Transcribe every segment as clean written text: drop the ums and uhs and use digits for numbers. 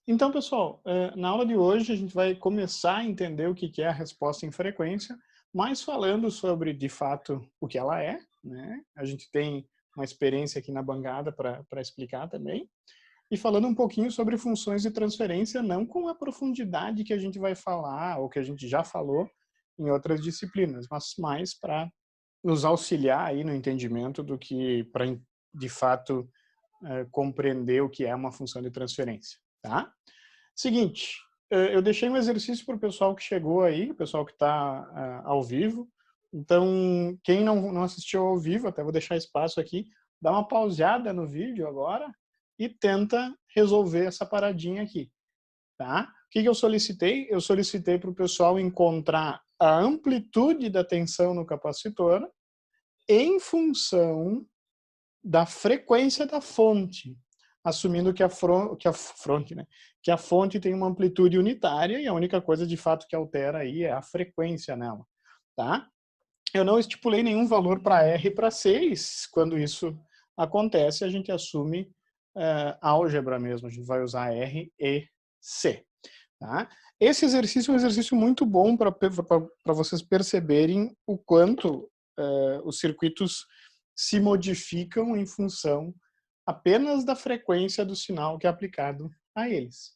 Então, pessoal, na aula de hoje a gente vai começar a entender o que que é a resposta em frequência, mas falando sobre, de fato, o que ela é, né? A gente tem uma experiência aqui na bancada para explicar também, e falando um pouquinho sobre funções de transferência, não com a profundidade que a gente vai falar, ou que a gente já falou em outras disciplinas, mas mais para nos auxiliar aí no entendimento do que, para, de fato, compreender o que é uma função de transferência, tá? Seguinte, eu deixei um exercício para o pessoal que chegou aí, o pessoal que está ao vivo. Então, quem não assistiu ao vivo, até vou deixar espaço aqui, dá uma pauseada no vídeo agora e tenta resolver essa paradinha aqui, tá? O que eu solicitei? Eu solicitei para o pessoal encontrar a amplitude da tensão no capacitor em função da frequência da fonte, assumindo que a fonte tem uma amplitude unitária e a única coisa de fato que altera aí é a frequência nela, tá? Eu não estipulei nenhum valor para R e para C, quando isso acontece a gente assume álgebra mesmo, a gente vai usar R e C, tá? Esse exercício é um exercício muito bom para vocês perceberem o quanto os circuitos se modificam em função apenas da frequência do sinal que é aplicado a eles,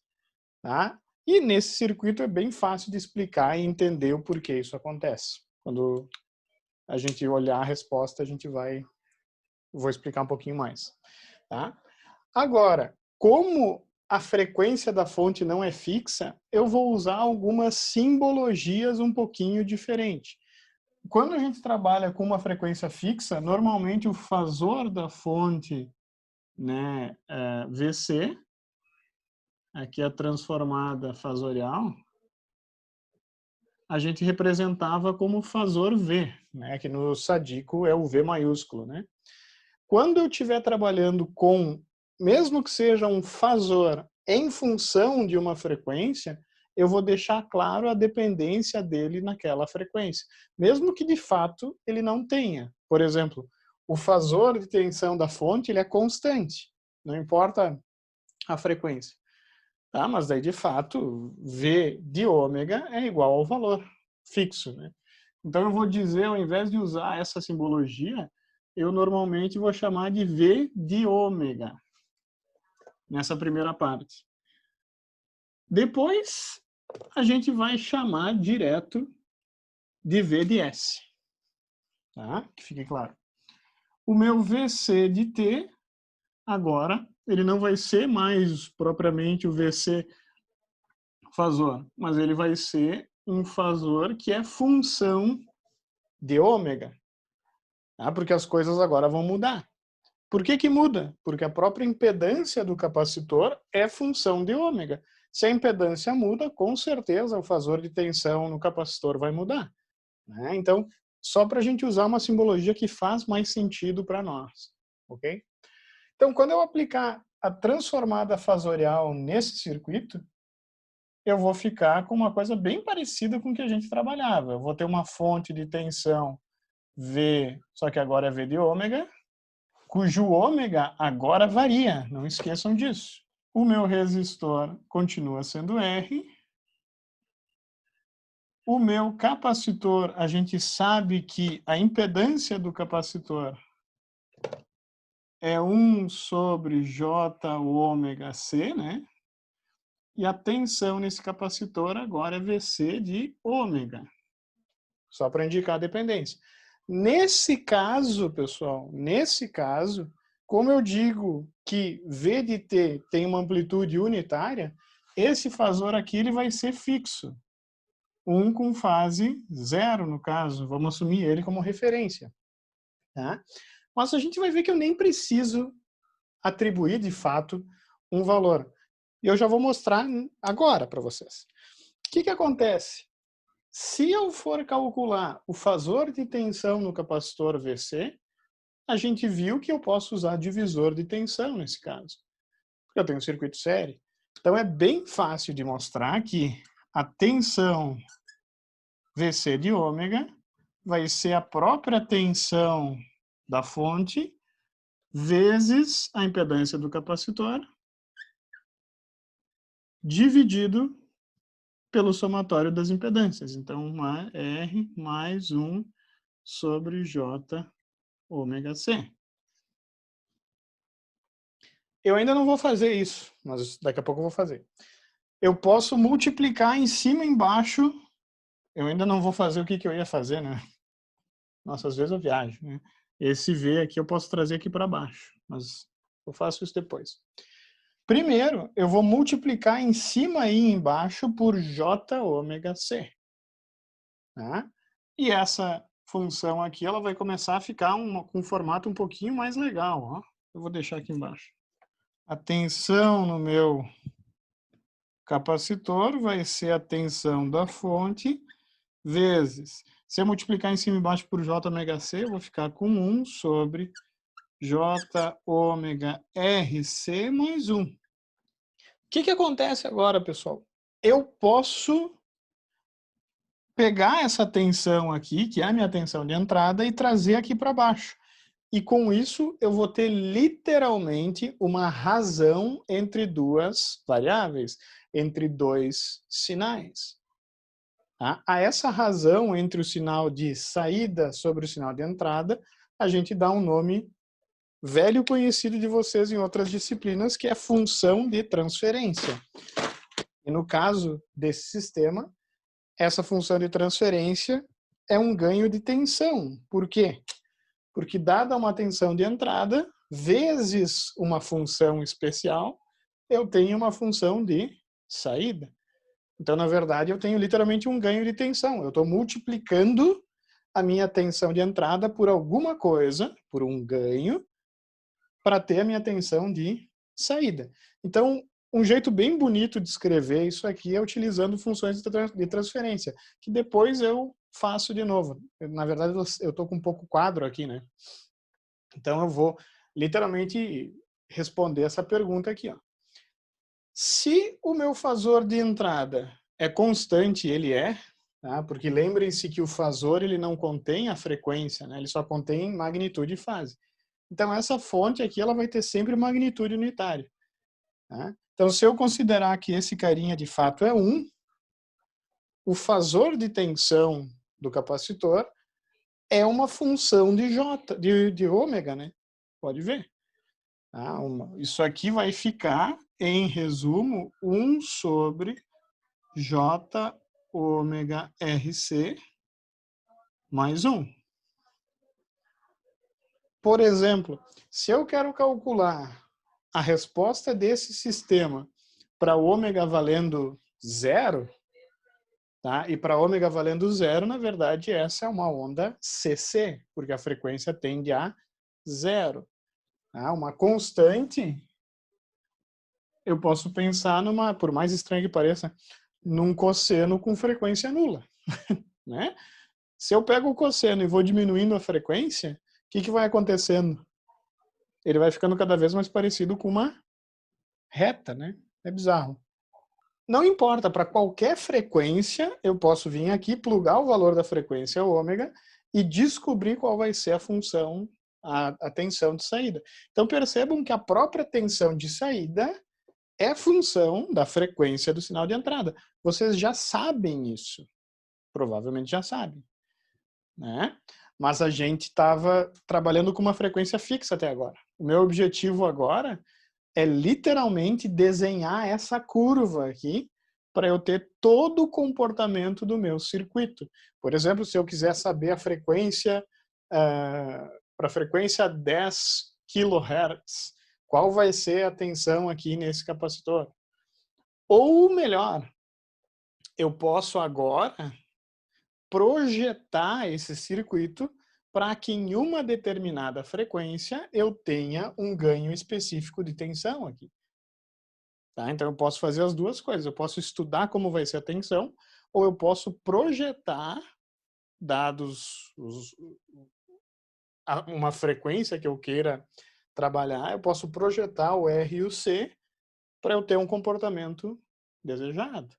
tá? E nesse circuito é bem fácil de explicar e entender o porquê isso acontece. Quando a gente olhar a resposta, vou explicar um pouquinho mais, tá? Agora, como a frequência da fonte não é fixa, eu vou usar algumas simbologias um pouquinho diferentes. Quando a gente trabalha com uma frequência fixa, normalmente o fasor da fonte, né, VC, aqui a transformada fasorial, a gente representava como fasor V, né, que no sadico é o V maiúsculo, né? Quando eu estiver trabalhando com, mesmo que seja um fasor em função de uma frequência, eu vou deixar claro a dependência dele naquela frequência, mesmo que de fato ele não tenha. Por exemplo, o fasor de tensão da fonte ele é constante, não importa a frequência. Tá? Mas daí, de fato, V de ômega é igual ao valor fixo, né? Então eu vou dizer, ao invés de usar essa simbologia, eu normalmente vou chamar de V de ômega, nessa primeira parte. Depois, a gente vai chamar direto de V de S, tá? Que fique claro. O meu VC de T, agora, ele não vai ser mais propriamente o VC fasor, mas ele vai ser um fasor que é função de ômega, tá? Porque as coisas agora vão mudar. Por que que muda? Porque a própria impedância do capacitor é função de ômega. Se a impedância muda, com certeza o fasor de tensão no capacitor vai mudar, né? Então, só para a gente usar uma simbologia que faz mais sentido para nós, ok? Então, quando eu aplicar a transformada fasorial nesse circuito, eu vou ficar com uma coisa bem parecida com o que a gente trabalhava. Eu vou ter uma fonte de tensão V, só que agora é V de ômega, cujo ômega agora varia, não esqueçam disso. O meu resistor continua sendo R. O meu capacitor, a gente sabe que a impedância do capacitor é 1 sobre J ômega C, né? E a tensão nesse capacitor agora é VC de ômega. Só para indicar a dependência. Nesse caso, pessoal, como eu digo que V de T tem uma amplitude unitária, esse fasor aqui ele vai ser fixo. 1 com fase 0, no caso. Vamos assumir ele como referência. Tá? Mas a gente vai ver que eu nem preciso atribuir, de fato, um valor. E eu já vou mostrar agora para vocês. O que acontece? Se eu for calcular o fasor de tensão no capacitor VC, a gente viu que eu posso usar divisor de tensão nesse caso, porque eu tenho um circuito série. Então é bem fácil de mostrar que a tensão VC de ômega vai ser a própria tensão da fonte vezes a impedância do capacitor dividido pelo somatório das impedâncias. Então, R mais 1 sobre J ômega C. Eu ainda não vou fazer isso, mas daqui a pouco eu vou fazer. Eu posso multiplicar em cima e embaixo. Eu ainda não vou fazer o que eu ia fazer, né? Nossa, às vezes eu viajo, né? Esse V aqui eu posso trazer aqui para baixo, mas eu faço isso depois. Primeiro, eu vou multiplicar em cima e embaixo por J ômega C. Tá? E essa função aqui, ela vai começar a ficar com um formato um pouquinho mais legal. Ó. Eu vou deixar aqui embaixo. A tensão no meu capacitor vai ser a tensão da fonte vezes. Se eu multiplicar em cima e embaixo por J ômega C, eu vou ficar com 1 sobre J ômega RC mais 1. O que acontece agora, pessoal? Eu posso pegar essa tensão aqui, que é a minha tensão de entrada, e trazer aqui para baixo. E com isso, eu vou ter literalmente uma razão entre duas variáveis, entre dois sinais. Tá? A essa razão entre o sinal de saída sobre o sinal de entrada, a gente dá um nome velho conhecido de vocês em outras disciplinas, que é função de transferência. E no caso desse sistema, essa função de transferência é um ganho de tensão. Por quê? Porque dada uma tensão de entrada, vezes uma função especial, eu tenho uma função de saída. Então, na verdade, eu tenho literalmente um ganho de tensão. Eu estou multiplicando a minha tensão de entrada por alguma coisa, por um ganho, para ter a minha tensão de saída. Então, um jeito bem bonito de escrever isso aqui é utilizando funções de transferência, que depois eu faço de novo. Na verdade, eu estou com um pouco quadro aqui, né? Então, eu vou literalmente responder essa pergunta aqui. Ó. Se o meu fasor de entrada é constante, ele é, tá? Porque lembrem-se que o fasor ele não contém a frequência, né? Ele só contém magnitude e fase. Então, essa fonte aqui ela vai ter sempre magnitude unitária. Tá? Então, se eu considerar que esse carinha de fato é 1, o fasor de tensão do capacitor é uma função de J, de ômega, né? Pode ver. Tá? Isso aqui vai ficar, em resumo, 1 sobre J ômega RC mais 1. Por exemplo, se eu quero calcular a resposta desse sistema para ômega valendo 0, tá? E para ômega valendo 0, na verdade, essa é uma onda CC, porque a frequência tende a 0. Tá? Uma constante, eu posso pensar numa, por mais estranho que pareça, num cosseno com frequência nula. Né? Se eu pego o cosseno e vou diminuindo a frequência, o que vai acontecendo? Ele vai ficando cada vez mais parecido com uma reta, né? É bizarro. Não importa, para qualquer frequência, eu posso vir aqui, plugar o valor da frequência ômega e descobrir qual vai ser a função, a tensão de saída. Então percebam que a própria tensão de saída é função da frequência do sinal de entrada. Vocês já sabem isso. Provavelmente já sabem. Né? Mas a gente estava trabalhando com uma frequência fixa até agora. O meu objetivo agora é literalmente desenhar essa curva aqui para eu ter todo o comportamento do meu circuito. Por exemplo, se eu quiser saber a frequência, para a frequência 10 kHz, qual vai ser a tensão aqui nesse capacitor? Ou melhor, eu posso agora projetar esse circuito para que em uma determinada frequência eu tenha um ganho específico de tensão aqui. Tá? Então eu posso fazer as duas coisas. Eu posso estudar como vai ser a tensão, ou eu posso projetar, dados uma frequência que eu queira trabalhar, eu posso projetar o R e o C para eu ter um comportamento desejado.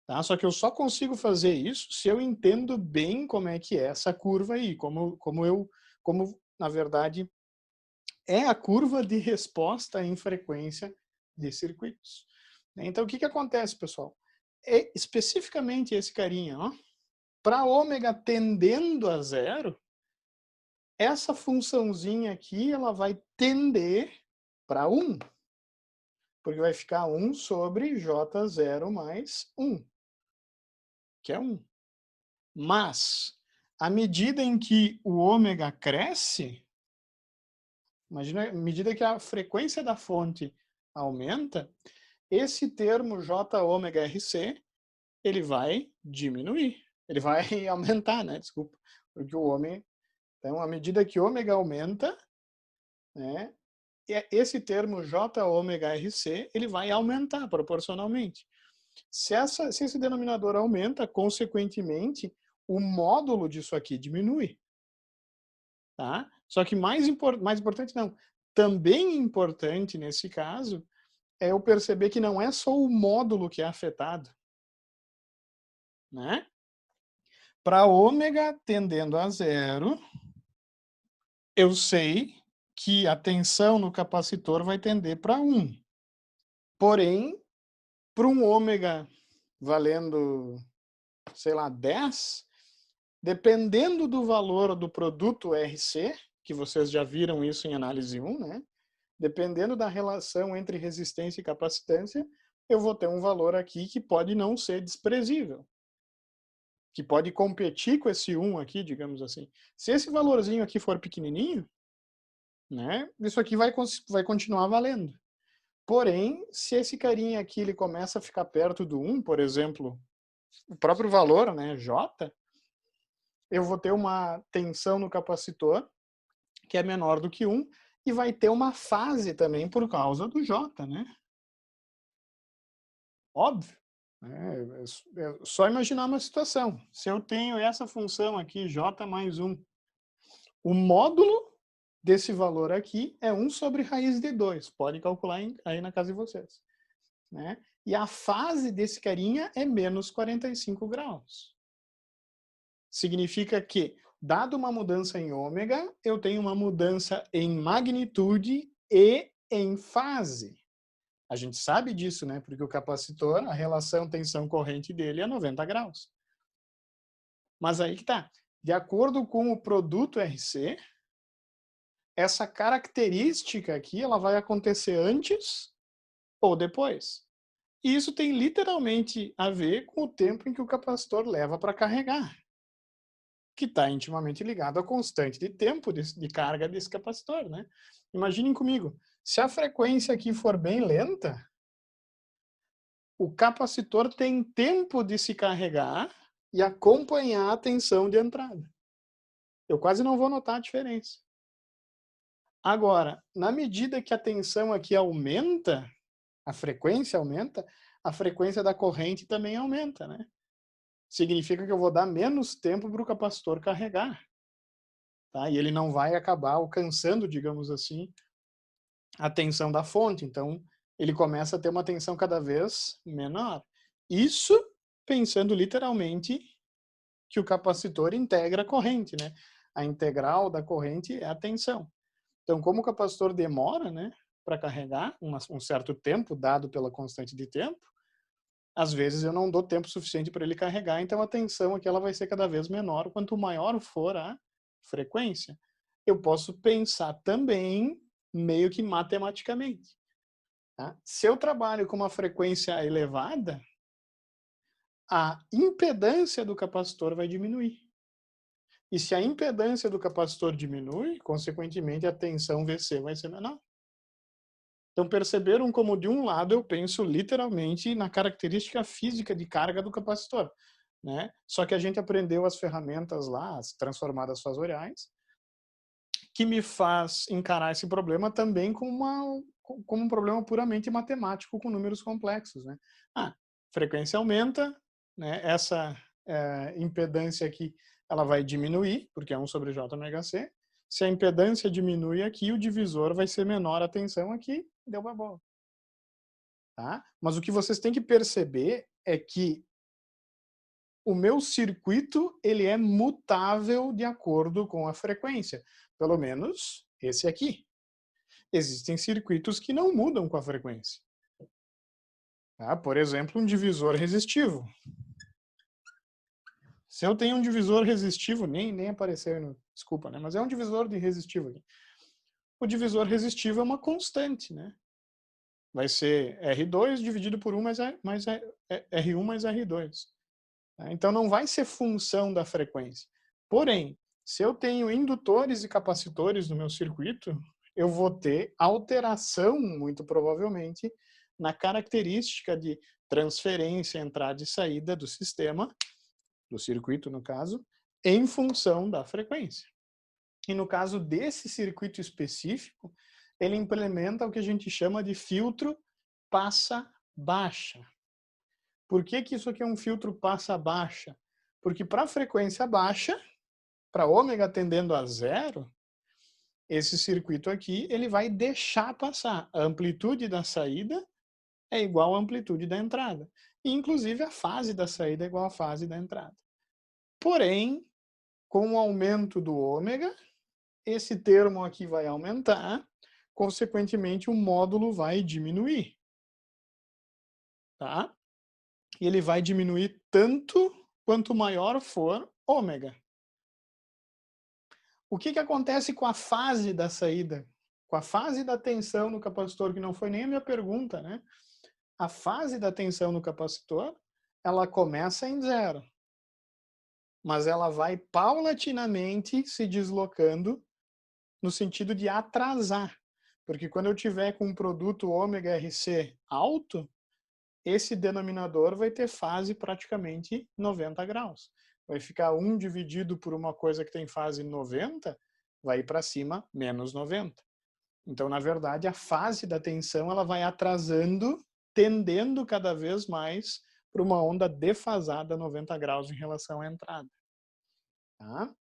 Tá? Só que eu só consigo fazer isso se eu entendo bem como é que é essa curva aí, como na verdade é a curva de resposta em frequência de circuitos. Então, o que acontece, pessoal? É especificamente esse carinha, ó. Para ômega tendendo a zero, essa funçãozinha aqui, ela vai tender para 1. Porque vai ficar 1 sobre J0 mais 1, que é 1. Mas, à medida em que o ômega cresce, imagina, à medida que a frequência da fonte aumenta, esse termo J ômega RC, ele vai diminuir. Ele vai aumentar, né? Desculpa. Porque o ômega... Então, à medida que ômega aumenta, né, esse termo J ômega RC, ele vai aumentar proporcionalmente. Se esse denominador aumenta, consequentemente, o módulo disso aqui diminui. Tá? Só que mais importante não, também importante nesse caso, é eu perceber que não é só o módulo que é afetado. Né? Para ômega tendendo a zero, eu sei que a tensão no capacitor vai tender para 1. Porém, para um ômega valendo, sei lá, 10, dependendo do valor do produto RC, que vocês já viram isso em análise 1, né? Dependendo da relação entre resistência e capacitância, eu vou ter um valor aqui que pode não ser desprezível, que pode competir com esse 1 aqui, digamos assim. Se esse valorzinho aqui for pequenininho, né, isso aqui vai continuar valendo. Porém, se esse carinha aqui ele começa a ficar perto do 1, por exemplo, o próprio valor, né, J, eu vou ter uma tensão no capacitor que é menor do que 1 e vai ter uma fase também por causa do J, né? Óbvio. É só imaginar uma situação. Se eu tenho essa função aqui, J mais 1, o módulo desse valor aqui é 1 sobre raiz de 2. Pode calcular aí na casa de vocês. Né? E a fase desse carinha é menos 45 graus. Significa que, dado uma mudança em ômega, eu tenho uma mudança em magnitude e em fase. A gente sabe disso, né? Porque o capacitor, a relação tensão-corrente dele é 90 graus. Mas aí que tá. De acordo com o produto RC, essa característica aqui, ela vai acontecer antes ou depois. E isso tem literalmente a ver com o tempo em que o capacitor leva para carregar, que está intimamente ligado à constante de tempo de carga desse capacitor, né? Imaginem comigo, se a frequência aqui for bem lenta, o capacitor tem tempo de se carregar e acompanhar a tensão de entrada. Eu quase não vou notar a diferença. Agora, na medida que a tensão aqui aumenta, a frequência aumenta, a frequência da corrente também aumenta, né? Significa que eu vou dar menos tempo para o capacitor carregar. Tá? E ele não vai acabar alcançando, digamos assim, a tensão da fonte. Então, ele começa a ter uma tensão cada vez menor. Isso pensando literalmente que o capacitor integra a corrente, né? A integral da corrente é a tensão. Então, como o capacitor demora, né, para carregar um certo tempo dado pela constante de tempo, às vezes eu não dou tempo suficiente para ele carregar, então a tensão aqui ela vai ser cada vez menor quanto maior for a frequência. Eu posso pensar também meio que matematicamente. Tá? Se eu trabalho com uma frequência elevada, a impedância do capacitor vai diminuir. E se a impedância do capacitor diminui, consequentemente a tensão VC vai ser menor. Então perceberam como de um lado eu penso literalmente na característica física de carga do capacitor, né? Só que a gente aprendeu as ferramentas lá, as transformadas fasoriais, que me faz encarar esse problema também como um problema puramente matemático com números complexos, né? Frequência aumenta, né? Essa impedância aqui ela vai diminuir, porque é 1 sobre J ômega C. Se a impedância diminui aqui, o divisor vai ser menor a tensão aqui, deu uma bola. Tá? Mas o que vocês têm que perceber é que o meu circuito ele é mutável de acordo com a frequência. Pelo menos esse aqui. Existem circuitos que não mudam com a frequência. Tá? Por exemplo, um divisor resistivo. Se eu tenho um divisor resistivo, nem apareceu, desculpa, né? Mas é um divisor de resistivo aqui. O divisor resistivo é uma constante, né? Vai ser R2 dividido por 1 mais R1 mais R2. Tá? Então, não vai ser função da frequência. Porém, se eu tenho indutores e capacitores no meu circuito, eu vou ter alteração, muito provavelmente, na característica de transferência, entrada e saída do sistema, do circuito, no caso, em função da frequência. E no caso desse circuito específico, ele implementa o que a gente chama de filtro passa-baixa. Por que que isso aqui é um filtro passa-baixa? Porque para frequência baixa, para ômega tendendo a zero, esse circuito aqui ele vai deixar passar. A amplitude da saída é igual à amplitude da entrada. E, inclusive, a fase da saída é igual à fase da entrada. Porém, com o aumento do ômega, esse termo aqui vai aumentar, consequentemente o módulo vai diminuir. Tá? E ele vai diminuir tanto quanto maior for ômega. O que acontece com a fase da saída? Com a fase da tensão no capacitor, que não foi nem a minha pergunta, né? A fase da tensão no capacitor, ela começa em zero. Mas ela vai paulatinamente se deslocando no sentido de atrasar. Porque quando eu tiver com um produto ômega RC alto, esse denominador vai ter fase praticamente 90 graus. Vai ficar 1 dividido por uma coisa que tem fase 90, vai ir para cima menos 90. Então, na verdade, a fase da tensão ela vai atrasando, tendendo cada vez mais para uma onda defasada 90 graus em relação à entrada. Tá?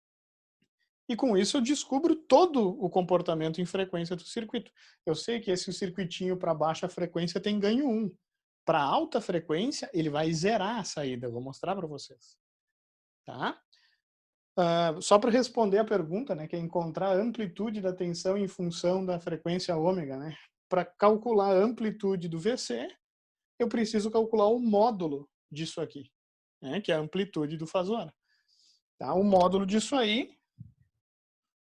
E com isso eu descubro todo o comportamento em frequência do circuito. Eu sei que esse circuitinho para baixa frequência tem ganho 1. Para alta frequência, ele vai zerar a saída. Eu vou mostrar para vocês. Tá? Só para responder a pergunta, né, que é encontrar a amplitude da tensão em função da frequência ômega. Né? Para calcular a amplitude do VC, eu preciso calcular o módulo disso aqui, né, que é a amplitude do fasor. Tá? O módulo disso aí,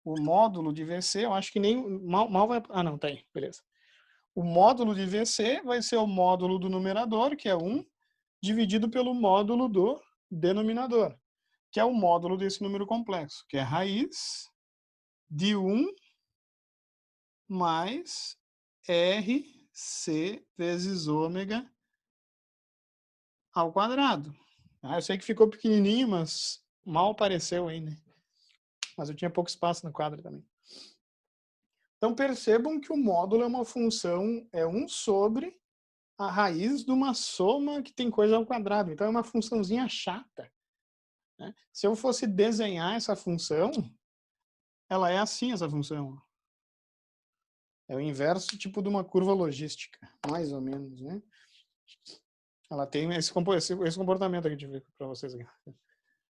o módulo de VC, eu acho que nem mal vai... Ah, não, tá aí, beleza. O módulo de VC vai ser o módulo do numerador, que é 1, dividido pelo módulo do denominador, que é o módulo desse número complexo, que é raiz de 1 mais RC vezes ômega ao quadrado. Eu sei que ficou pequenininho, mas mal apareceu aí, né? Mas eu tinha pouco espaço no quadro também. Então percebam que o módulo é uma função, é 1 sobre a raiz de uma soma que tem coisa ao quadrado. Então é uma funçãozinha chata. Né? Se eu fosse desenhar essa função, ela é assim, essa função. É o inverso tipo de uma curva logística, mais ou menos. Né? Ela tem esse comportamento aqui, deixa eu ver para vocês aqui.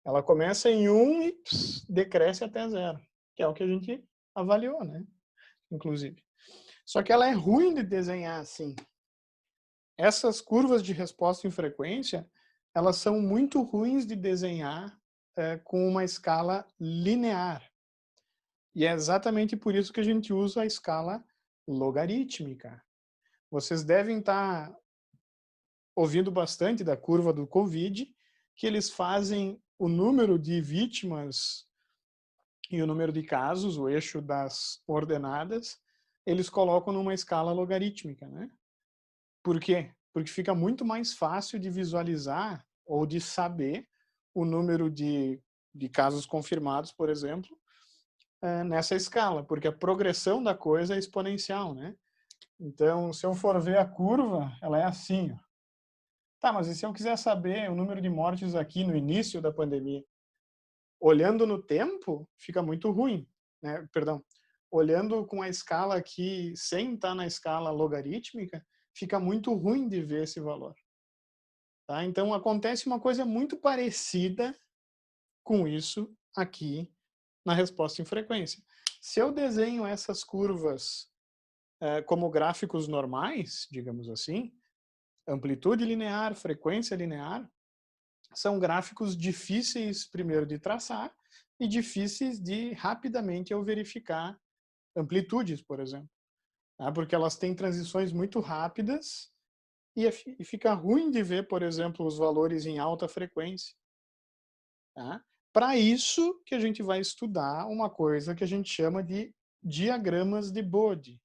Ela começa em 1 e decresce até 0, que é o que a gente avaliou, né? Inclusive. Só que ela é ruim de desenhar assim. Essas curvas de resposta em frequência, elas são muito ruins de desenhar com uma escala linear. E é exatamente por isso que a gente usa a escala logarítmica. Vocês devem estar ouvindo bastante da curva do Covid, que eles fazem o número de vítimas e o número de casos, o eixo das ordenadas, eles colocam numa escala logarítmica, né? Por quê? Porque fica muito mais fácil de visualizar ou de saber o número de casos confirmados, por exemplo, nessa escala, porque a progressão da coisa é exponencial, né? Então, se eu for ver a curva, ela é assim, ó. Tá, mas e se eu quiser saber o número de mortes aqui no início da pandemia? Olhando no tempo, fica muito ruim, né? Perdão. Olhando com a escala aqui, sem estar na escala logarítmica, fica muito ruim de ver esse valor. Tá? Então, acontece uma coisa muito parecida com isso aqui na resposta em frequência. Se eu desenho essas curvas como gráficos normais, digamos assim, amplitude linear, frequência linear, são gráficos difíceis, primeiro, de traçar e difíceis de rapidamente eu verificar amplitudes, por exemplo. Tá? Porque elas têm transições muito rápidas e fica ruim de ver, por exemplo, os valores em alta frequência. Tá? Para isso que a gente vai estudar uma coisa que a gente chama de diagramas de Bode,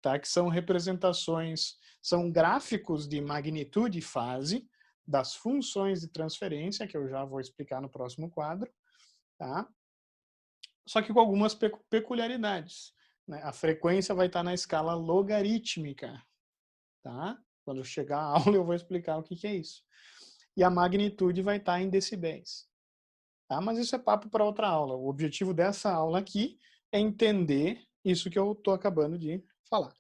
tá? Que são representações, são gráficos de magnitude e fase das funções de transferência, que eu já vou explicar no próximo quadro, tá? Só que com algumas peculiaridades. Né? A frequência vai estar na escala logarítmica, tá? Quando chegar a aula eu vou explicar o que é isso. E a magnitude vai estar em decibéis. Tá? Mas isso é papo para outra aula. O objetivo dessa aula aqui é entender isso que eu estou acabando de falar.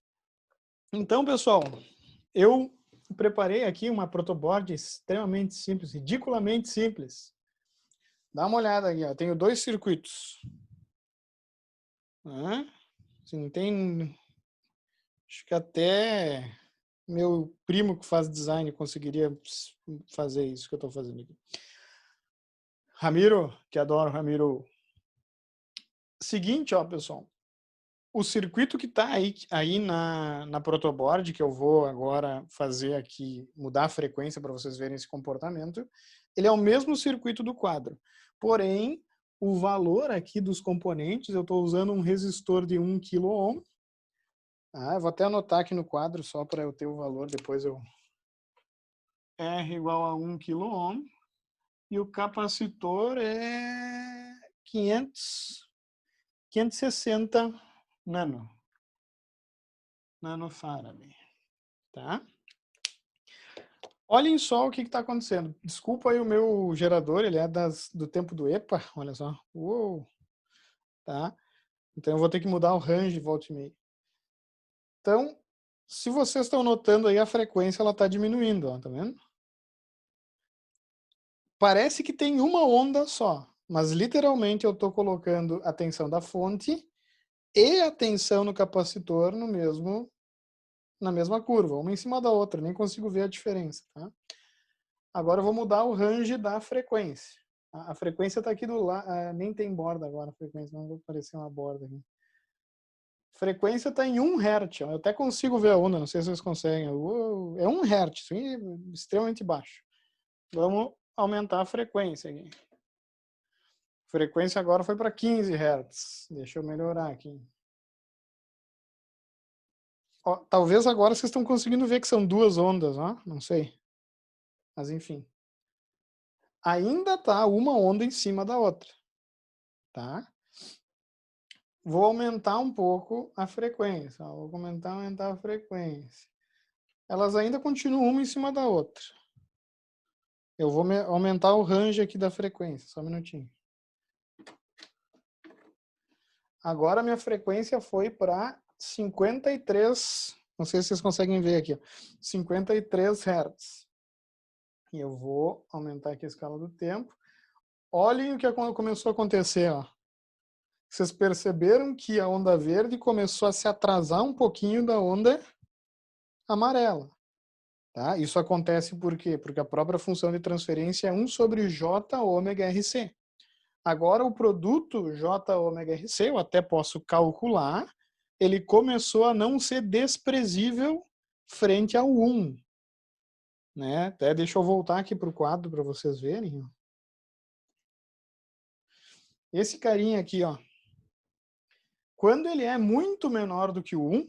Então, pessoal, eu preparei aqui uma protoboard extremamente simples, ridiculamente simples. Dá uma olhada aqui, ó. Tenho 2 circuitos. Assim, tem... Acho que até meu primo que faz design conseguiria fazer isso que eu estou fazendo aqui. Ramiro, que adoro Ramiro. Seguinte, ó, pessoal. O circuito que está aí na protoboard, que eu vou agora fazer aqui, mudar a frequência para vocês verem esse comportamento, ele é o mesmo circuito do quadro. Porém, o valor aqui dos componentes, eu estou usando um resistor de 1 kΩ. Eu vou até anotar aqui no quadro, só para eu ter o valor, depois eu... R igual a 1 kΩ. E o capacitor é 560 nanofarad, tá? Olhem só o que está acontecendo. Desculpa aí o meu gerador, ele é do tempo do EPA, olha só. Uou! Tá? Então eu vou ter que mudar o range volta e meia. Então, se vocês estão notando aí, a frequência ela está diminuindo, ó, tá vendo? Parece que tem uma onda só, mas literalmente eu estou colocando a tensão da fonte e a tensão no capacitor na mesma curva, uma em cima da outra, nem consigo ver a diferença. Tá? Agora eu vou mudar o range da frequência. A frequência está aqui do lado, nem tem borda agora a frequência, não vai aparecer uma borda aqui. A frequência está em 1 Hz, eu até consigo ver a onda, não sei se vocês conseguem. É 1 Hz, extremamente baixo. Vamos aumentar a frequência aqui. A frequência agora foi para 15 Hz. Deixa eu melhorar aqui. Ó, talvez agora vocês estão conseguindo ver que são 2 ondas, ó? Não sei. Mas enfim. Ainda está uma onda em cima da outra. Tá? Vou aumentar um pouco a frequência. Ó, vou aumentar a frequência. Elas ainda continuam uma em cima da outra. Eu vou aumentar o range aqui da frequência. Só um minutinho. Agora minha frequência foi para 53. Não sei se vocês conseguem ver aqui. Ó, 53 Hz. E eu vou aumentar aqui a escala do tempo. Olhem o que começou a acontecer. Ó. Vocês perceberam que a onda verde começou a se atrasar um pouquinho da onda amarela. Tá? Isso acontece por quê? Porque a própria função de transferência é 1 sobre J ômega RC. Agora o produto J ômega RC, eu até posso calcular, ele começou a não ser desprezível frente ao 1. Né? Até deixa eu voltar aqui para o quadro para vocês verem. Esse carinha aqui, ó. Quando ele é muito menor do que o 1,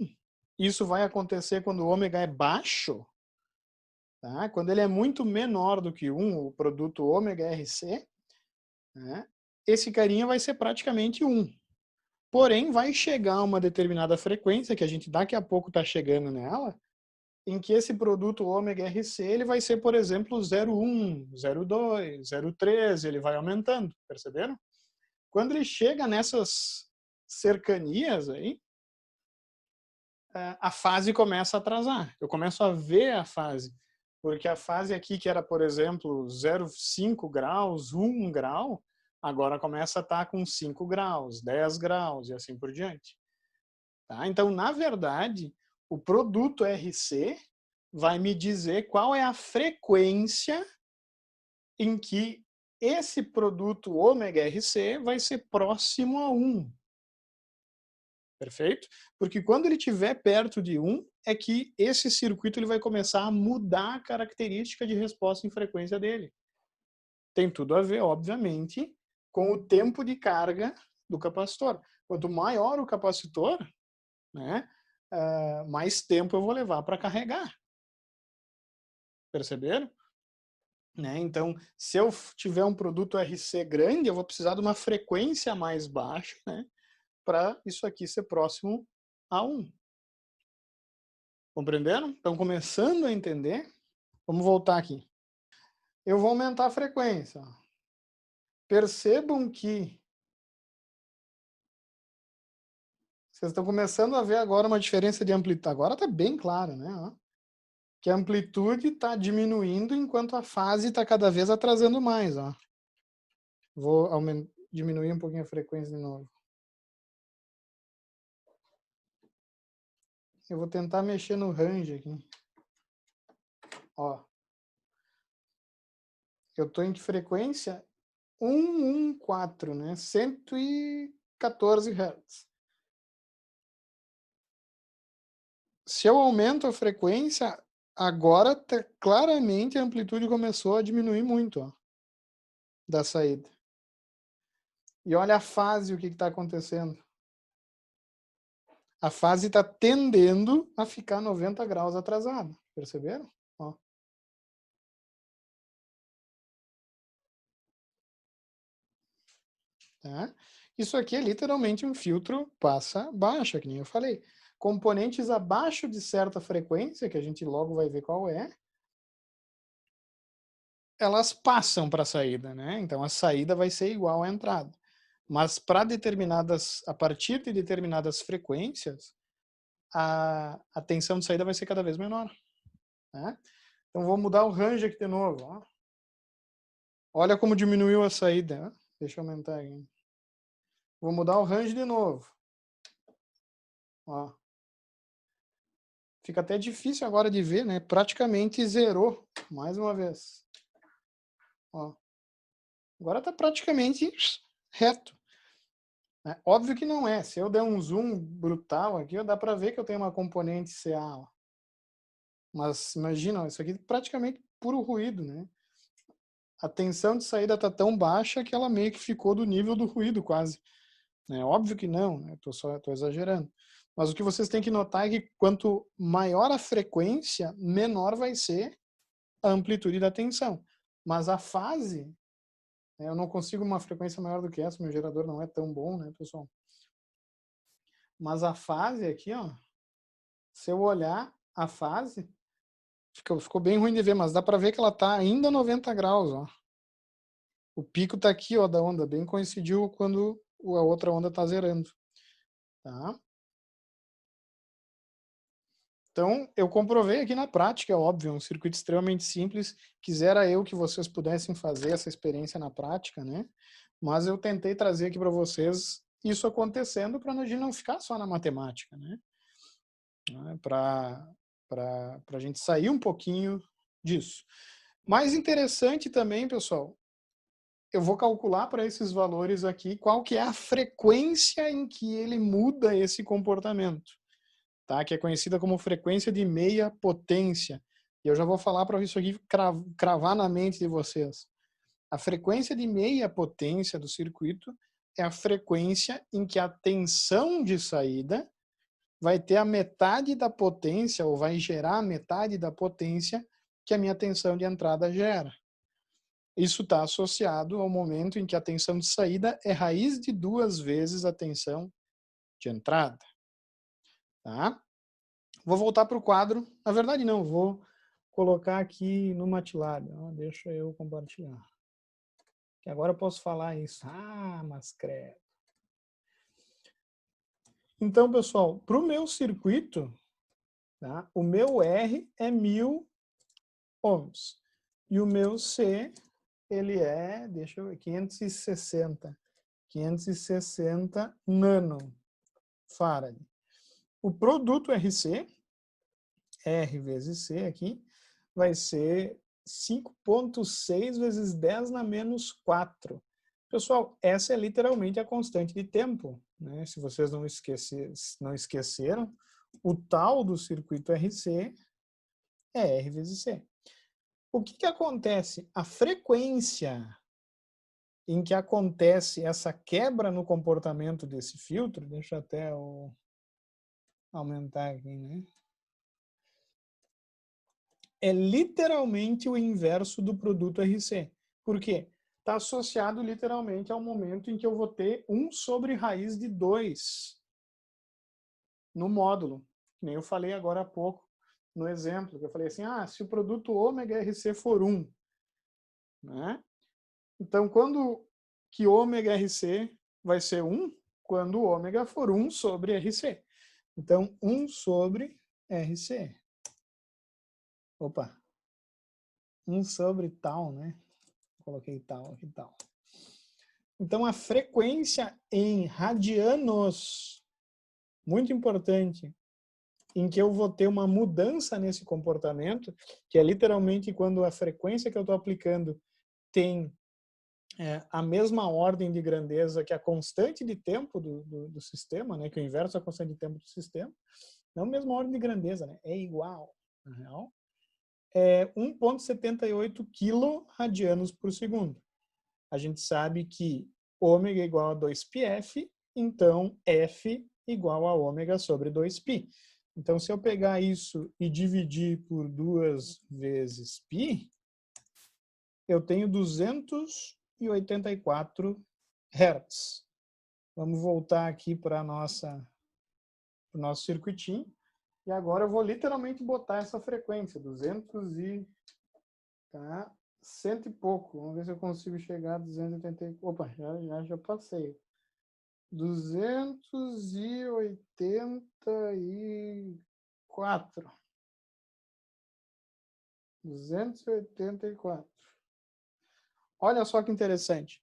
isso vai acontecer quando o ômega é baixo. Tá? Quando ele é muito menor do que 1, o produto ômega RC, né? Esse carinha vai ser praticamente 1. Porém, vai chegar a uma determinada frequência, que a gente daqui a pouco está chegando nela, em que esse produto ômega RC ele vai ser, por exemplo, 0,1, 0,2, 0,3, ele vai aumentando, perceberam? Quando ele chega nessas cercanias aí, a fase começa a atrasar. Eu começo a ver a fase. Porque a fase aqui, que era, por exemplo, 0,5 graus, 1 grau, agora começa a estar com 5 graus, 10 graus e assim por diante. Tá? Então, na verdade, o produto RC vai me dizer qual é a frequência em que esse produto ômega RC vai ser próximo a 1. Perfeito? Porque quando ele estiver perto de 1, é que esse circuito ele vai começar a mudar a característica de resposta em frequência dele. Tem tudo a ver, obviamente, com o tempo de carga do capacitor. Quanto maior o capacitor, né, mais tempo eu vou levar para carregar. Perceberam? Né? Então, se eu tiver um produto RC grande, eu vou precisar de uma frequência mais baixa, né, para isso aqui ser próximo a 1. Compreenderam? Estão começando a entender? Vamos voltar aqui. Eu vou aumentar a frequência. Percebam que vocês estão começando a ver agora uma diferença de amplitude. Agora está bem claro, né? Que a amplitude está diminuindo enquanto a fase está cada vez atrasando mais. Ó. Vou diminuir um pouquinho a frequência de novo. Eu vou tentar mexer no range aqui. Ó. Eu estou em que frequência? 114, né? 114 Hz. Se eu aumento a frequência, agora claramente a amplitude começou a diminuir muito, ó, da saída. E olha a fase, o que está acontecendo. A fase está tendendo a ficar 90 graus atrasada. Perceberam? Ó. Tá? Isso aqui é literalmente um filtro passa baixa, que nem eu falei. Componentes abaixo de certa frequência, que a gente logo vai ver qual é, elas passam para a saída, né? Então a saída vai ser igual à entrada. Mas para a partir de determinadas frequências, a tensão de saída vai ser cada vez menor. Né? Então vou mudar o range aqui de novo. Ó. Olha como diminuiu a saída. Ó. Deixa eu aumentar aqui. Vou mudar o range de novo. Ó. Fica até difícil agora de ver, né? Praticamente zerou, mais uma vez. Ó. Agora está praticamente reto. Óbvio que não é. Se eu der um zoom brutal aqui, dá para ver que eu tenho uma componente CA. Ó. Mas imagina, isso aqui é praticamente puro ruído, né? A tensão de saída está tão baixa que ela meio que ficou do nível do ruído quase. Né? Óbvio que não, né? Tô exagerando. Mas o que vocês têm que notar é que quanto maior a frequência, menor vai ser a amplitude da tensão. Mas a fase, né? Eu não consigo uma frequência maior do que essa, meu gerador não é tão bom, né, pessoal? Mas a fase aqui, ó, se eu olhar a fase, ficou bem ruim de ver, mas dá para ver que ela está ainda 90 graus, ó. O pico está aqui, ó, da onda, bem coincidiu quando a outra onda está zerando. Tá? Então, eu comprovei aqui na prática, é óbvio, um circuito extremamente simples. Quisera eu que vocês pudessem fazer essa experiência na prática, né? Mas eu tentei trazer aqui para vocês isso acontecendo para a gente não ficar só na matemática, né? Para a gente sair um pouquinho disso. Mais interessante também, pessoal, eu vou calcular para esses valores aqui qual que é a frequência em que ele muda esse comportamento, tá? Que é conhecida como frequência de meia potência. E eu já vou falar para isso aqui cravar na mente de vocês. A frequência de meia potência do circuito é a frequência em que a tensão de saída vai ter a metade da potência, ou vai gerar a metade da potência que a minha tensão de entrada gera. Isso está associado ao momento em que a tensão de saída é raiz de 2 vezes a tensão de entrada. Tá? Vou voltar para o quadro. Na verdade, não, vou colocar aqui no MATLAB. Deixa eu compartilhar. Que agora eu posso falar isso. Ah, mas credo. Então, pessoal, para o meu circuito, tá? O meu R é 1000 ohms. E o meu C, ele é, deixa eu ver, 560 nanofarad. O produto RC R vezes C aqui, vai ser 5,6 vezes 10 na menos 4. Pessoal, essa é literalmente a constante de tempo, né? Se vocês não esqueceram, o tal do circuito RC é R vezes C. O que acontece? A frequência em que acontece essa quebra no comportamento desse filtro, deixa eu até aumentar aqui, né? É literalmente o inverso do produto RC. Por quê? Está associado literalmente ao momento em que eu vou ter 1 sobre raiz de 2 no módulo. Que nem eu falei agora há pouco no exemplo, que eu falei assim, se o produto ômega RC for 1, né? Então, quando que ômega RC vai ser 1? Quando o ômega for 1 sobre RC. Então, 1 sobre RC. Opa. 1 sobre tal, né? Coloquei tal aqui, tal. Então, a frequência em radianos, muito importante, em que eu vou ter uma mudança nesse comportamento, que é literalmente quando a frequência que eu estou aplicando tem a mesma ordem de grandeza que a constante de tempo do sistema, né, que é o inverso da constante de tempo do sistema, não a mesma ordem de grandeza, né, é igual, na real, é 1,78 quiloradianos por segundo. A gente sabe que ômega é igual a 2πf, então F igual a ômega sobre 2π. Então, se eu pegar isso e dividir por 2 vezes π, eu tenho 284 Hz. Vamos voltar aqui para o nosso circuitinho. E agora eu vou literalmente botar essa frequência, 200 e... Tá? 100 e pouco. Vamos ver se eu consigo chegar a 280. Opa, já passei. 284. 284. Olha só que interessante.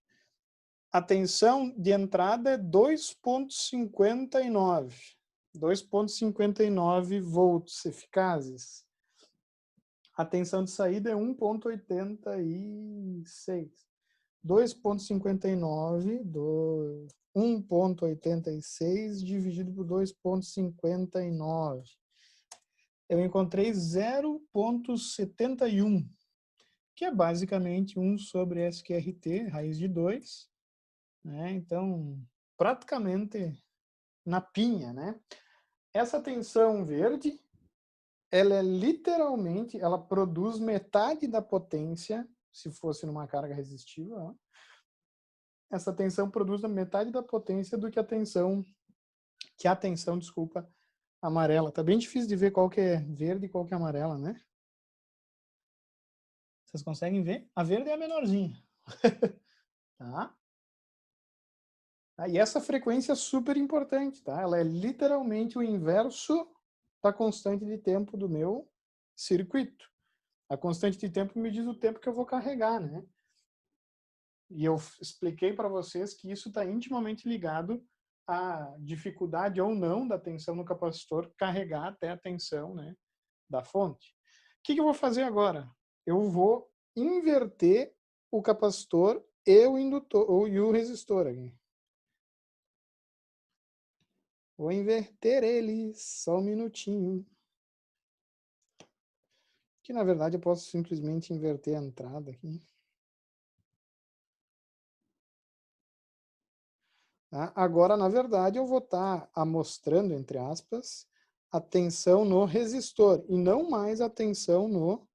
A tensão de entrada é 2,59. 2,59 volts eficazes. A tensão de saída é 1,86. 2,59, 1,86 dividido por 2,59. Eu encontrei 0,71, que é basicamente 1 sobre SQRT, raiz de 2. Né? Então, praticamente na pinha, né? Essa tensão verde, ela é literalmente, ela produz metade da potência, se fosse numa carga resistiva, ó. Essa tensão produz metade da potência do que a tensão, desculpa, amarela. Tá bem difícil de ver qual que é verde e qual que é amarela, né? Vocês conseguem ver? A verde é a menorzinha. Tá? E essa frequência é super importante, tá? Ela é literalmente o inverso da constante de tempo do meu circuito. A constante de tempo me diz o tempo que eu vou carregar, né? E eu expliquei para vocês que isso está intimamente ligado à dificuldade ou não da tensão no capacitor carregar até a tensão, né, da fonte. O que eu vou fazer agora? Eu vou inverter o capacitor e o indutor e o resistor aqui. Vou inverter eles, só um minutinho. Que na verdade eu posso simplesmente inverter a entrada aqui. Tá? Agora, na verdade, eu vou estar amostrando, entre aspas, a tensão no resistor e não mais a tensão no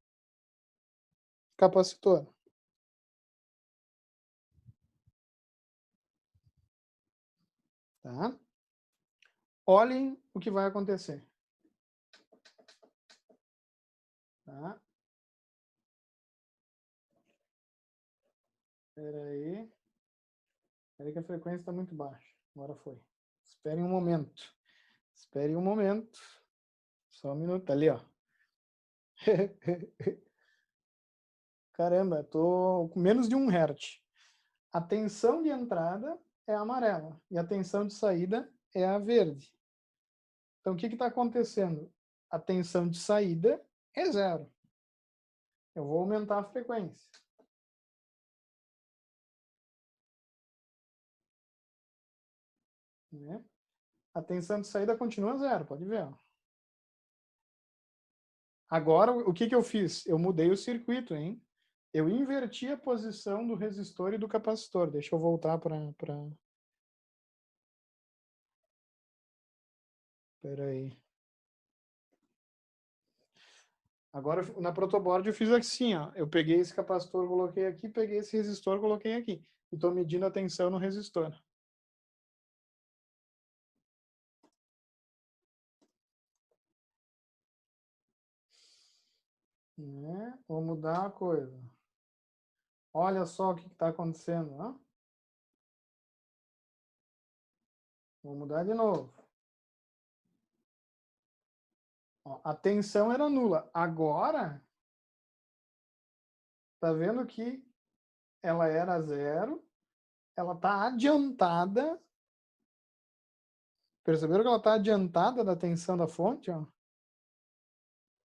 capacitor. Tá? Olhem o que vai acontecer. Tá? Espera aí. Espera aí que a frequência está muito baixa. Agora foi. Esperem um momento. Esperem um momento. Só um minuto. Ali, ó. Caramba, estou com menos de 1 Hz. A tensão de entrada é a amarela e a tensão de saída é a verde. Então, o que está acontecendo? a tensão de saída é 0. Eu vou aumentar a frequência. Né? A tensão de saída continua 0, pode ver. Ó. Agora, o que eu fiz? Eu mudei o circuito, hein? Eu inverti a posição do resistor e do capacitor. Deixa eu voltar para... Espera aí. Agora, na protoboard, eu fiz assim, ó. Eu peguei esse capacitor, coloquei aqui, peguei esse resistor, coloquei aqui. E estou medindo a tensão no resistor. Né? Vou mudar a coisa. Olha só o que está acontecendo. Ó. Vou mudar de novo. Ó, a tensão era nula. Agora, tá vendo que ela era 0. Ela está adiantada. Perceberam que ela está adiantada da tensão da fonte? Ó?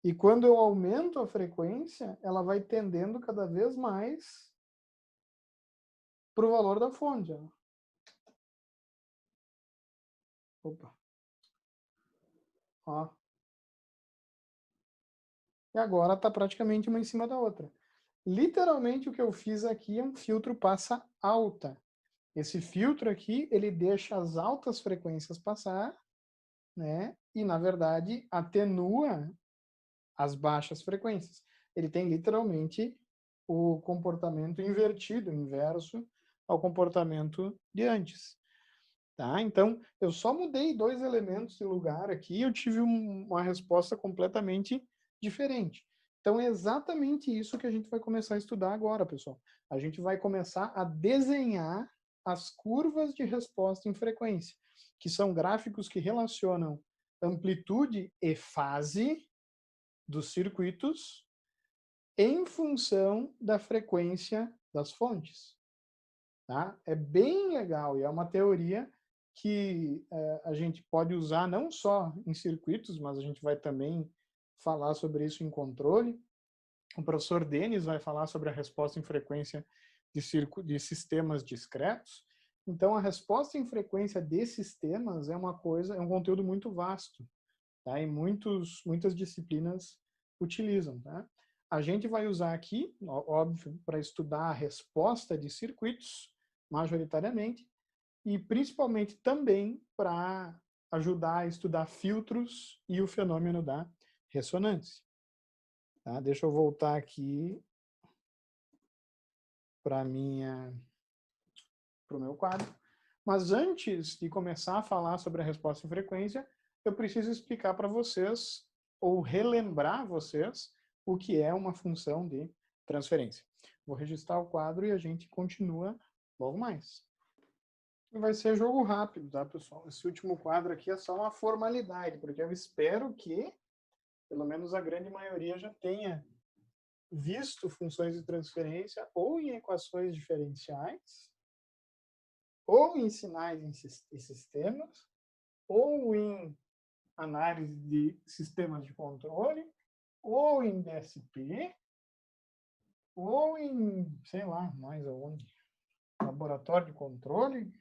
E quando eu aumento a frequência, ela vai tendendo cada vez mais para o valor da fonte. Ó. Opa. Ó. E agora está praticamente uma em cima da outra. Literalmente o que eu fiz aqui é um filtro passa alta. Esse filtro aqui, ele deixa as altas frequências passar, né? E, na verdade, atenua as baixas frequências. Ele tem literalmente o comportamento invertido, inverso ao comportamento de antes. Tá? Então, eu só mudei 2 elementos de lugar aqui e eu tive uma resposta completamente diferente. Então, é exatamente isso que a gente vai começar a estudar agora, pessoal. A gente vai começar a desenhar as curvas de resposta em frequência, que são gráficos que relacionam amplitude e fase dos circuitos em função da frequência das fontes. Tá? É bem legal e é uma teoria que a gente pode usar não só em circuitos, mas a gente vai também falar sobre isso em controle. O professor Denis vai falar sobre a resposta em frequência de sistemas discretos. Então, a resposta em frequência de sistemas é um conteúdo muito vasto, tá? E muitas disciplinas utilizam, tá? A gente vai usar aqui, óbvio, para estudar a resposta de circuitos, majoritariamente, e principalmente também para ajudar a estudar filtros e o fenômeno da ressonância. Tá? Deixa eu voltar aqui para o meu quadro. Mas antes de começar a falar sobre a resposta em frequência, eu preciso explicar para vocês, ou relembrar vocês, o que é uma função de transferência. Vou registrar o quadro e a gente continua logo mais. Vai ser jogo rápido, tá, pessoal? Esse último quadro aqui é só uma formalidade, porque eu espero que, pelo menos a grande maioria, já tenha visto funções de transferência ou em equações diferenciais, ou em sinais e sistemas, ou em análise de sistemas de controle, ou em DSP, ou em, sei lá, mais aonde, laboratório de controle.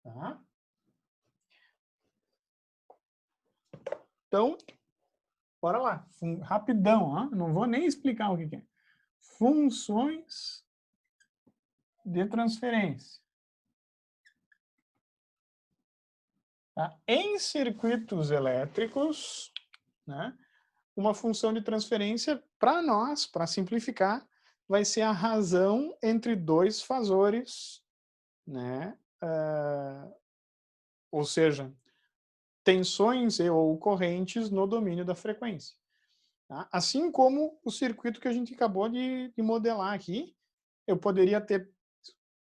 Tá? Então, bora lá. Rapidão, ó. Não vou nem explicar o que é. Funções de transferência. Tá? Em circuitos elétricos, né, uma função de transferência, para nós, para simplificar, vai ser a razão entre dois fasores, né, ou seja, tensões ou correntes no domínio da frequência. Tá? Assim como o circuito que a gente acabou de modelar aqui, eu poderia ter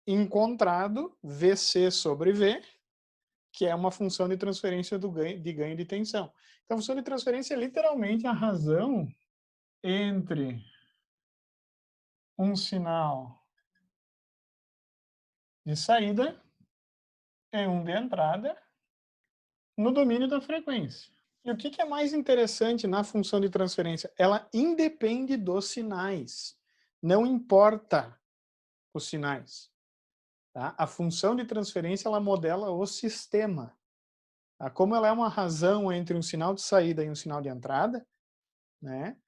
encontrado VC sobre V, que é uma função de transferência de ganho de tensão. Então, a função de transferência é literalmente a razão entre um sinal de saída e um de entrada no domínio da frequência. E o que é mais interessante na função de transferência? Ela independe dos sinais. Não importa os sinais. Tá? A função de transferência ela modela o sistema. Tá? Como ela é uma razão entre um sinal de saída e um sinal de entrada, né?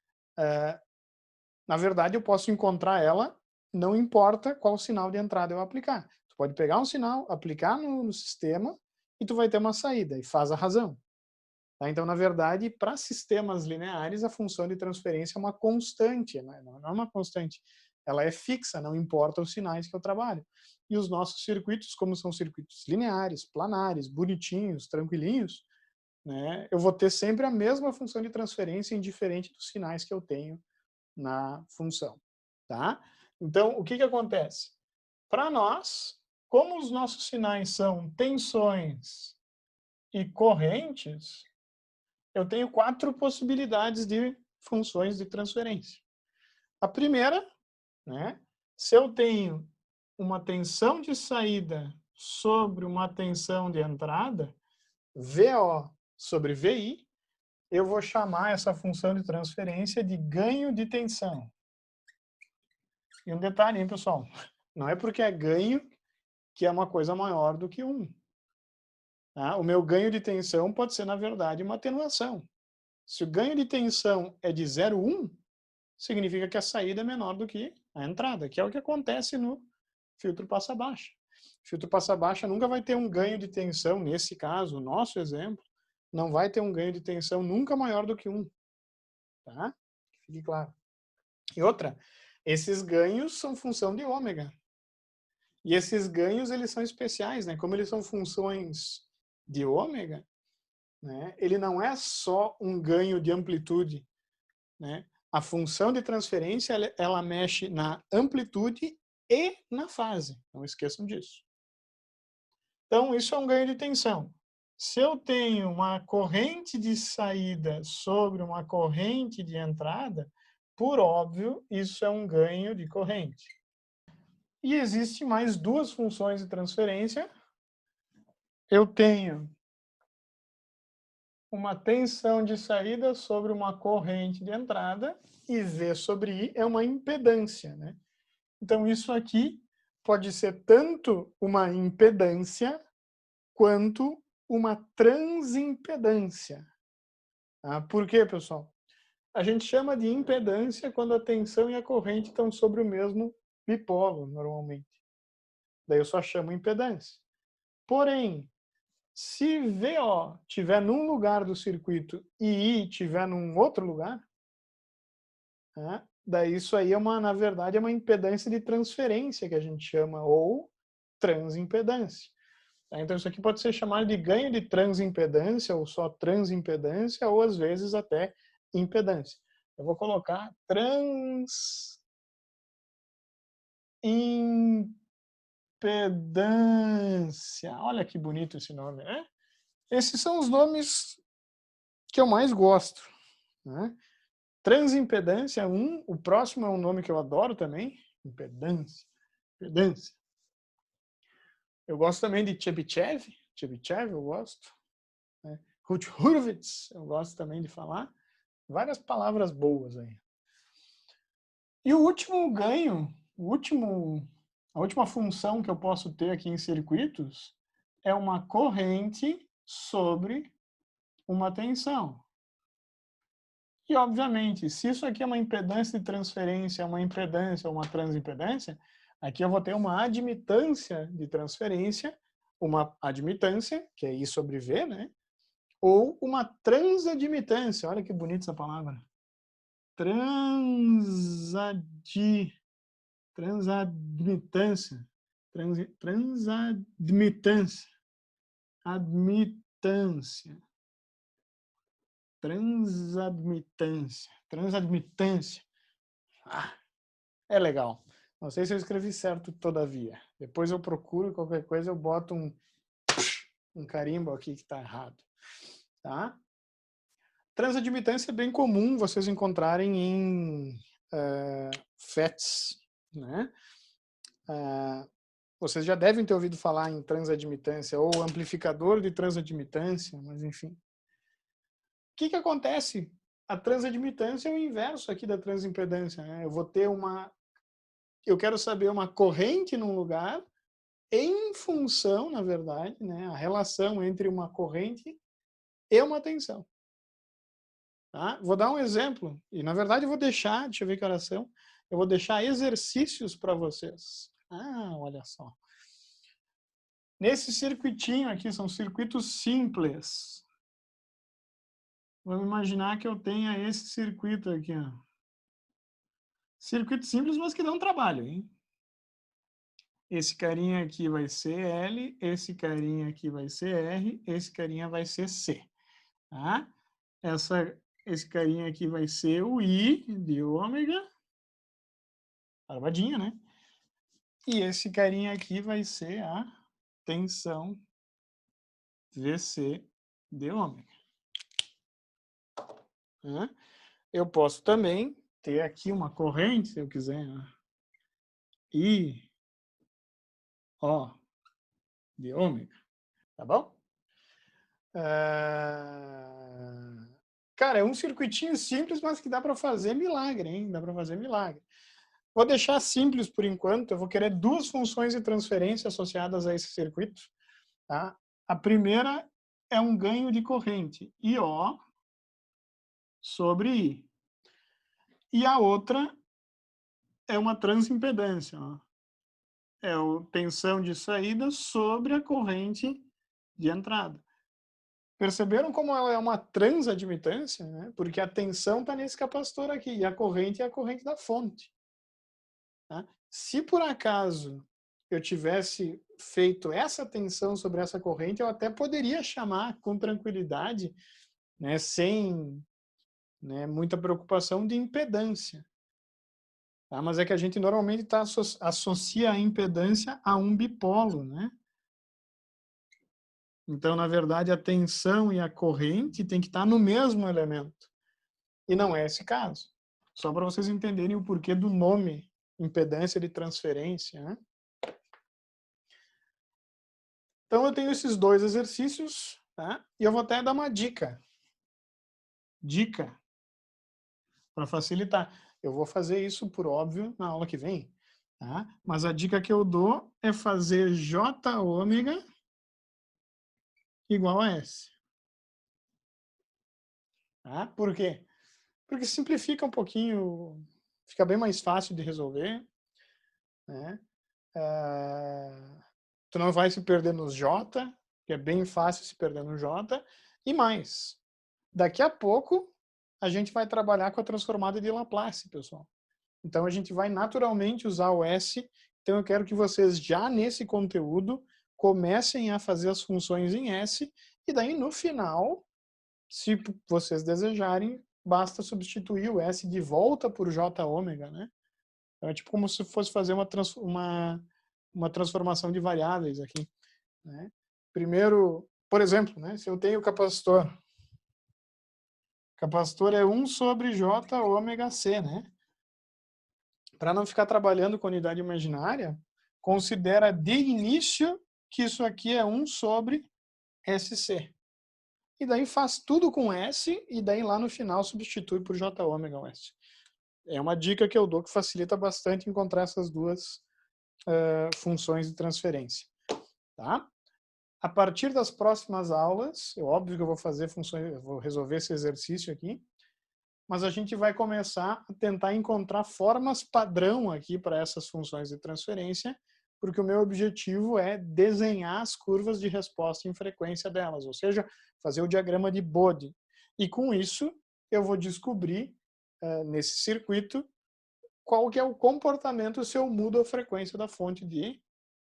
Na verdade, eu posso encontrar ela, não importa qual sinal de entrada eu aplicar. Tu pode pegar um sinal, aplicar no sistema e tu vai ter uma saída, e faz a razão. Tá? Então, na verdade, para sistemas lineares, a função de transferência é uma constante, né? Não é uma constante. Ela é fixa, não importa os sinais que eu trabalho. E os nossos circuitos, como são circuitos lineares, planares, bonitinhos, tranquilinhos, né? Eu vou ter sempre a mesma função de transferência, indiferente dos sinais que eu tenho na função. Tá? Então, o que acontece? Para nós, como os nossos sinais são tensões e correntes, eu tenho 4 possibilidades de funções de transferência. A primeira, né, se eu tenho uma tensão de saída sobre uma tensão de entrada, VO sobre VI, eu vou chamar essa função de transferência de ganho de tensão. E um detalhe, hein, pessoal? Não é porque é ganho que é uma coisa maior do que 1. Tá? O meu ganho de tensão pode ser, na verdade, uma atenuação. Se o ganho de tensão é de 0,1, significa que a saída é menor do que a entrada, que é o que acontece no filtro passa-baixa. O filtro passa-baixa nunca vai ter um ganho de tensão, nesse caso, o nosso exemplo, não vai ter um ganho de tensão nunca maior do que 1. Tá? Fique claro. E outra, esses ganhos são função de ômega. E esses ganhos, eles são especiais, né? Como eles são funções de ômega, né? Ele não é só um ganho de amplitude, né? A função de transferência, ela mexe na amplitude e na fase. Não esqueçam disso. Então, isso é um ganho de tensão. Se eu tenho uma corrente de saída sobre uma corrente de entrada, por óbvio, isso é um ganho de corrente. E existem mais 2 funções de transferência. Eu tenho uma tensão de saída sobre uma corrente de entrada e V sobre I é uma impedância, né? Então, isso aqui pode ser tanto uma impedância quanto uma transimpedância. Tá? Por quê, pessoal? A gente chama de impedância quando a tensão e a corrente estão sobre o mesmo dipolo, normalmente. Daí eu só chamo impedância. Porém, se VO estiver num lugar do circuito e I estiver num outro lugar, né, daí isso aí na verdade, é uma impedância de transferência que a gente chama, ou transimpedância. Tá? Então isso aqui pode ser chamado de ganho de transimpedância, ou só transimpedância, ou às vezes até impedância. Eu vou colocar transimpedância. Olha que bonito esse nome, né? Esses são os nomes que eu mais gosto. Né? Transimpedância 1, o próximo é um nome que eu adoro também, impedância. Impedância. Eu gosto também de Chebyshev eu gosto. Né? Hurwitz, eu gosto também de falar. Várias palavras boas aí. E o último ganho, a última função que eu posso ter aqui em circuitos é uma corrente sobre uma tensão. E, obviamente, se isso aqui é uma impedância de transferência, uma impedância ou uma transimpedância, aqui eu vou ter uma admitância de transferência, uma admitância, que é I sobre V, né? Ou uma transadmitância. Olha que bonita essa palavra. Transadmitância. Transadmitância. Admitância. Transadmitância. Ah, é legal. Não sei se eu escrevi certo todavia. Depois eu procuro, qualquer coisa eu boto um carimbo aqui que está errado. Tá? Transadmitância é bem comum vocês encontrarem em FETs. Né? Vocês já devem ter ouvido falar em transadmitância ou amplificador de transadmitância, mas enfim. O que acontece? A transadmitância é o inverso aqui da transimpedância, né? Eu quero saber uma corrente num lugar em função, na verdade, né, a relação entre uma corrente e uma tensão. Tá? Vou dar um exemplo, e na verdade eu vou deixar, deixa eu ver que horas são, eu vou deixar exercícios para vocês. Ah, olha só. Nesse circuitinho aqui, são circuitos simples. Vamos imaginar que eu tenha esse circuito aqui. Ó. Circuito simples, mas que dá um trabalho, hein? Esse carinha aqui vai ser L, esse carinha aqui vai ser R, esse carinha vai ser C. Tá? Esse carinha aqui vai ser o I de ômega. Barbadinha, né? E esse carinha aqui vai ser a tensão VC de ômega. Tá? Eu posso também ter aqui uma corrente, se eu quiser. I, O de ômega. Tá bom? Cara, é um circuitinho simples, mas que dá para fazer milagre, hein? Dá para fazer milagre. Vou deixar simples por enquanto. Eu vou querer duas funções de transferência associadas a esse circuito. Tá? A primeira é um ganho de corrente, IO sobre I. E a outra é uma transimpedância. Ó. É a tensão de saída sobre a corrente de entrada. Perceberam como ela é uma transadmitância? Né? Porque a tensão está nesse capacitor aqui, e a corrente é a corrente da fonte. Tá? Se por acaso eu tivesse feito essa tensão sobre essa corrente, eu até poderia chamar com tranquilidade, né, sem, né, muita preocupação, de impedância. Tá? Mas é que a gente normalmente associa a impedância a um bipolo, né? Então, na verdade, a tensão e a corrente tem que estar no mesmo elemento. E não é esse caso. Só para vocês entenderem o porquê do nome impedância de transferência. Né? Então, eu tenho esses dois exercícios, tá? E eu vou até dar uma dica. Dica para facilitar. Eu vou fazer isso, por óbvio, na aula que vem. Tá? Mas a dica que eu dou é fazer J ômega igual a S. Tá? Por quê? Porque simplifica um pouquinho, fica bem mais fácil de resolver. Né? Tu não vai se perder nos J, que é bem fácil se perder no J. E mais, daqui a pouco a gente vai trabalhar com a transformada de Laplace, pessoal. Então a gente vai naturalmente usar o S. Então eu quero que vocês já nesse conteúdo comecem a fazer as funções em S. E daí no final, se vocês desejarem, basta substituir o S de volta por J ômega, né? Então é tipo como se fosse fazer uma transformação de variáveis aqui. Né? Primeiro, por exemplo, né, se eu tenho capacitor é 1 sobre J ômega C, né? Para não ficar trabalhando com unidade imaginária, considera de início que isso aqui é 1 sobre SC. E daí faz tudo com S, e daí lá no final substitui por J ômega S. É uma dica que eu dou que facilita bastante encontrar essas duas funções de transferência. Tá? A partir das próximas aulas, é óbvio que eu vou fazer funções, eu vou resolver esse exercício aqui, mas a gente vai começar a tentar encontrar formas padrão aqui para essas funções de transferência, porque o meu objetivo é desenhar as curvas de resposta em frequência delas, ou seja, fazer o diagrama de Bode. E com isso, eu vou descobrir, nesse circuito, qual que é o comportamento se eu mudo a frequência da fonte de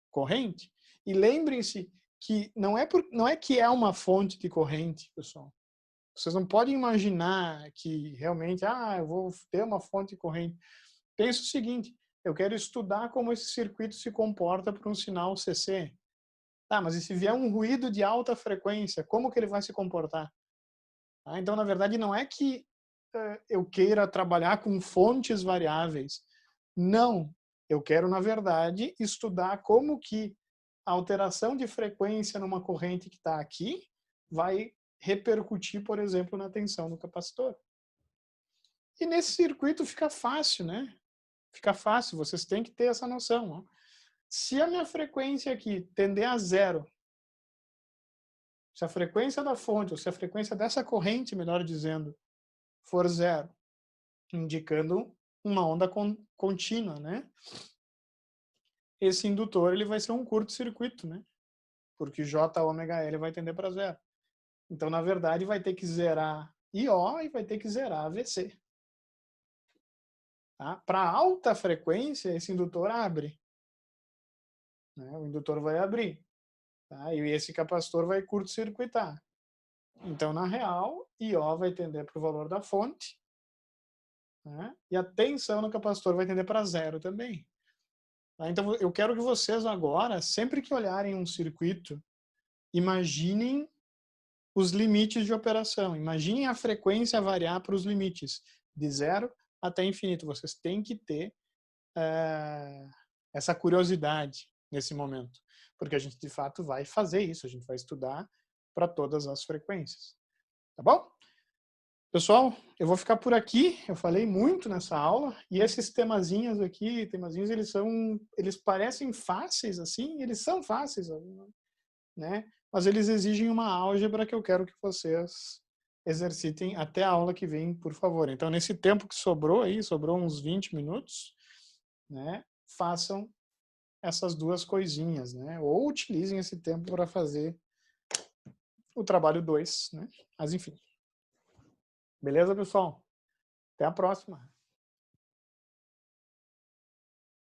corrente. E lembrem-se que não é que é uma fonte de corrente, pessoal. Vocês não podem imaginar que realmente, eu vou ter uma fonte de corrente. Pensa o seguinte, eu quero estudar como esse circuito se comporta para um sinal CC. Tá, mas e se vier um ruído de alta frequência, como que ele vai se comportar? Tá? Então, na verdade, não é que eu queira trabalhar com fontes variáveis. Não. Eu quero, na verdade, estudar como que a alteração de frequência numa corrente que está aqui vai repercutir, por exemplo, na tensão do capacitor. E nesse circuito fica fácil, né? Fica fácil, vocês têm que ter essa noção. Ó. Se a minha frequência aqui tender a zero, se a frequência da fonte, ou se a frequência dessa corrente, melhor dizendo, for zero, indicando uma onda contínua, né? Esse indutor ele vai ser um curto-circuito, né? Porque J⍵L vai tender para zero. Então, na verdade, vai ter que zerar IO e vai ter que zerar VC. Tá? Para alta frequência, esse indutor abre. Né? O indutor vai abrir. Tá? E esse capacitor vai curto-circuitar. Então, na real, IO vai tender para o valor da fonte. Né? E a tensão no capacitor vai tender para zero também. Tá? Então, eu quero que vocês agora, sempre que olharem um circuito, imaginem os limites de operação. Imaginem a frequência variar para os limites, de zero até infinito. Vocês têm que ter essa curiosidade nesse momento, porque a gente, de fato, vai fazer isso. A gente vai estudar para todas as frequências. Tá bom? Pessoal, eu vou ficar por aqui. Eu falei muito nessa aula. E esses temazinhos aqui, eles parecem fáceis, assim, eles são fáceis, né? Mas eles exigem uma álgebra que eu quero que vocês exercitem até a aula que vem, por favor. Então, nesse tempo que sobrou aí, sobrou uns 20 minutos, né? Façam essas duas coisinhas, né? Ou utilizem esse tempo para fazer o trabalho 2, né? Mas, enfim. Beleza, pessoal? Até a próxima.